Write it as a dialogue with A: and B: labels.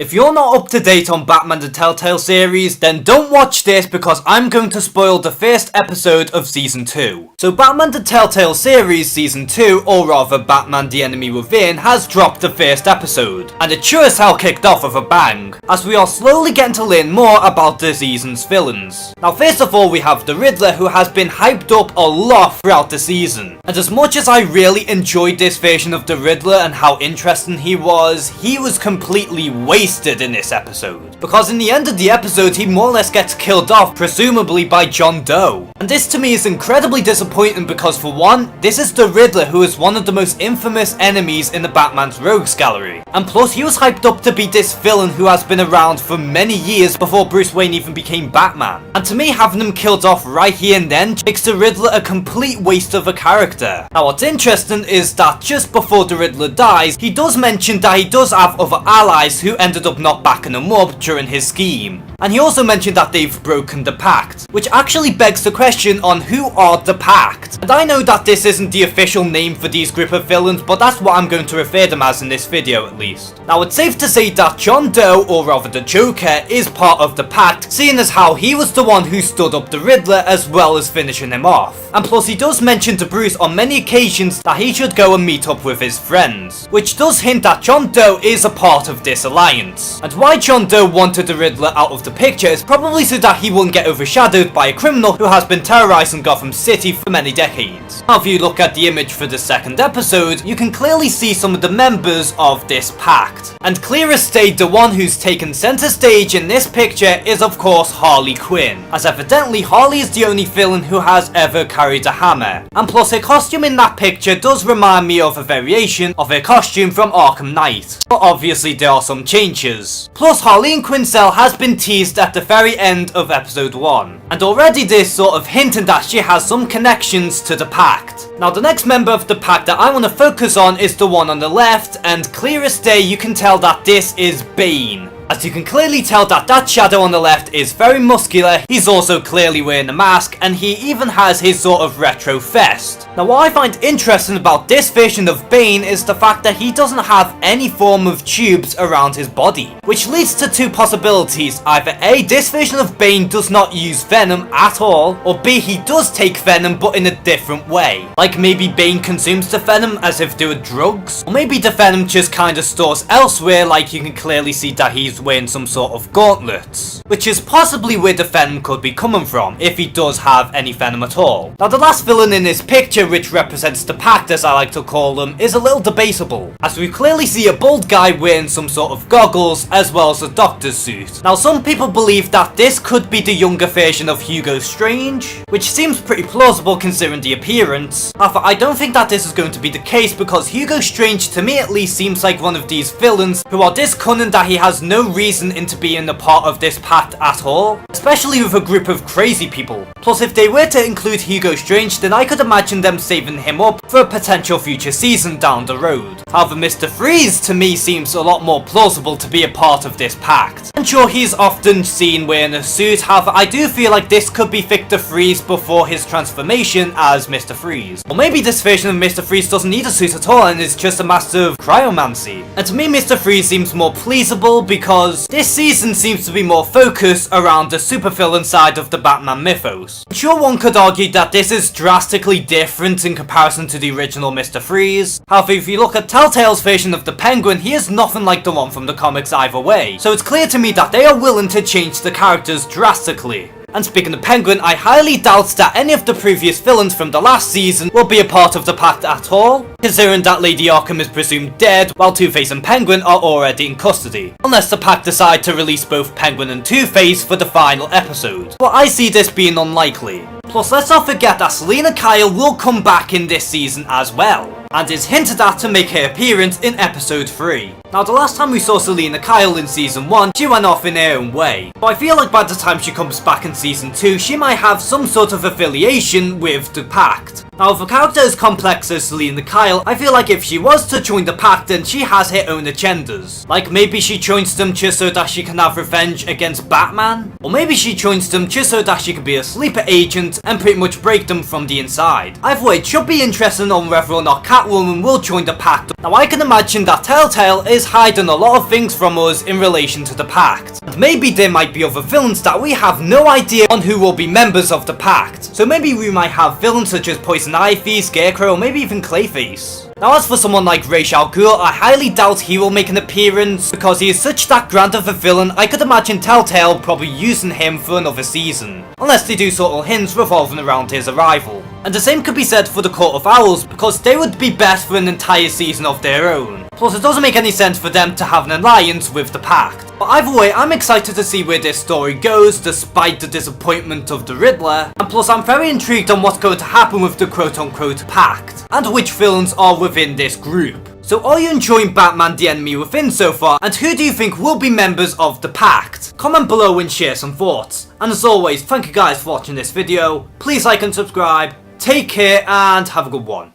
A: If you're not up to date on Batman the Telltale series, then don't watch this because I'm going to spoil the first episode of Season 2. So Batman the Telltale series Season 2, or rather Batman the Enemy Within, has dropped the first episode. And it sure as hell kicked off with a bang, as we are slowly getting to learn more about the season's villains. Now first of all we have the Riddler, who has been hyped up a lot throughout the season. And as much as I really enjoyed this version of the Riddler and how interesting he was completely wasted in this episode. Because in the end of the episode he more or less gets killed off, presumably by John Doe. And this to me is incredibly disappointing because for one, this is the Riddler, who is one of the most infamous enemies in the Batman's Rogues Gallery. And plus he was hyped up to be this villain who has been around for many years before Bruce Wayne even became Batman. And to me, having him killed off right here and then makes the Riddler a complete waste of a character. Now what's interesting is that just before the Riddler dies, he does mention that he does have other allies who ended up not backing him up during his scheme. And he also mentioned that they've broken the Pact, which actually begs the question on who are the Pact. And I know that this isn't the official name for these group of villains, but that's what I'm going to refer them as in this video at least. Now it's safe to say that John Doe, or rather the Joker, is part of the Pact, seeing as how he was the one who stood up the Riddler as well as finishing him off. And plus he does mention to Bruce on many occasions that he should go and meet up with his friends, which does hint that John Doe is a part of this alliance. And why John Doe wanted the Riddler out of the picture is probably so that he wouldn't get overshadowed by a criminal who has been terrorizing Gotham City for many decades. Now if you look at the image for the second episode, you can clearly see some of the members of this pact. And clear as day, the one who's taken center stage in this picture is of course Harley Quinn, as evidently Harley is the only villain who has ever carried a hammer. And plus her costume in that picture does remind me of a variation of her costume from Arkham Knight, but obviously there are some changes. Plus Harley Quinzel has been teased at the very end of episode 1, and already this sort of hinting that she has some connections to the Pact. Now the next member of the Pact that I want to focus on is the one on the left, and clear as day you can tell that this is Bane. As you can clearly tell that shadow on the left is very muscular, he's also clearly wearing a mask, and he even has his sort of retro vest. Now what I find interesting about this version of Bane is the fact that he doesn't have any form of tubes around his body, which leads to two possibilities. Either A, this version of Bane does not use venom at all, or B, he does take venom but in a different way. Like maybe Bane consumes the venom as if they were drugs, or maybe the venom just kinda stores elsewhere, like you can clearly see that he's wearing some sort of gauntlets, which is possibly where the venom could be coming from, if he does have any venom at all. Now the last villain in this picture, which represents the Pact as I like to call them, is a little debatable, as we clearly see a bald guy wearing some sort of goggles as well as a doctor's suit. Now some people believe that this could be the younger version of Hugo Strange, which seems pretty plausible considering the appearance. However, I don't think that this is going to be the case, because Hugo Strange to me at least seems like one of these villains who are this cunning that he has no reason into being a part of this pact at all, especially with a group of crazy people. Plus if they were to include Hugo Strange, then I could imagine them saving him up for a potential future season down the road. However, Mr. Freeze to me seems a lot more plausible to be a part of this pact. And sure, he's often seen wearing a suit, however I do feel like this could be Victor Freeze before his transformation as Mr. Freeze. Or maybe this version of Mr. Freeze doesn't need a suit at all and is just a master of cryomancy. And to me Mr. Freeze seems more pleasable because this season seems to be more focused around the supervillain side of the Batman mythos. Sure, one could argue that this is drastically different in comparison to the original Mr. Freeze. However, if you look at Telltale's version of the Penguin, he is nothing like the one from the comics either way. So it's clear to me that they are willing to change the characters drastically. And speaking of Penguin, I highly doubt that any of the previous villains from the last season will be a part of the Pact at all, considering that Lady Arkham is presumed dead while Two-Face and Penguin are already in custody, unless the Pact decide to release both Penguin and Two-Face for the final episode. But I see this being unlikely. Plus let's not forget that Selina Kyle will come back in this season as well, and is hinted at to make her appearance in episode 3. Now the last time we saw Selina Kyle in season 1, she went off in her own way, but I feel like by the time she comes back in season 2, she might have some sort of affiliation with the Pact. Now if a character as complex as Selina Kyle, I feel like if she was to join the Pact, then she has her own agendas. Like maybe she joins them just so that she can have revenge against Batman, or maybe she joins them just so that she can be a sleeper agent and pretty much break them from the inside. Either way, it should be interesting on whether or not Catwoman will join the Pact. Now I can imagine that Telltale is is hiding a lot of things from us in relation to the Pact. And maybe there might be other villains that we have no idea on who will be members of the Pact. So maybe we might have villains such as Poison Ivy, Scarecrow, or maybe even Clayface. Now as for someone like Ra's al Ghul, I highly doubt he will make an appearance because he is such that grand of a villain. I could imagine Telltale probably using him for another season, unless they do subtle hints revolving around his arrival. And the same could be said for the Court of Owls, because they would be best for an entire season of their own. Plus it doesn't make any sense for them to have an alliance with the Pact. But either way, I'm excited to see where this story goes despite the disappointment of the Riddler, and plus I'm very intrigued on what's going to happen with the quote-unquote Pact, and which villains are within this group. So are you enjoying Batman the Enemy Within so far, and who do you think will be members of the Pact? Comment below and share some thoughts. And as always, thank you guys for watching this video, please like and subscribe, take care and have a good one.